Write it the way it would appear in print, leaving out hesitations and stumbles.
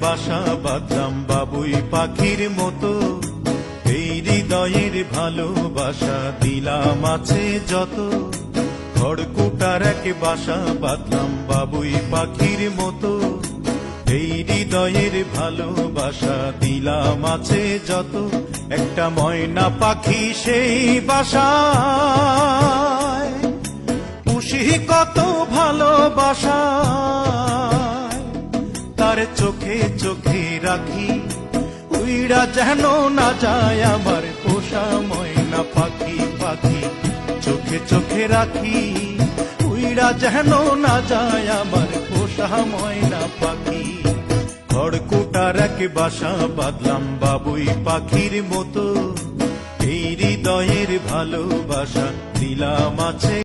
বাসা বাঁধলাম বাবুই পাখির মতো, এই হৃদয়ের ভালোবাসা দিলাম আছে যত। খড়কুটার এক বাসা বাঁধলাম বাবুই পাখির মতো, এই হৃদয়ের ভালোবাসা দিলাম আছে যত। একটা ময়না পাখি সেই বাসায়, পুষি কত ভালোবাসা, তার চোখে চোখে রাখি, উইড়া যেন না যায় আমার পোষা ময়না পাখি। পাখি চোখে চোখে রাখি, উইড়া যেন না যায় আমার পোষা ময়না পাখি। খড়কুটার এক বাসা বাঁধলাম বাবুই পাখির মতো, এই হৃদয়ের ভালোবাসা দিলাম আছে।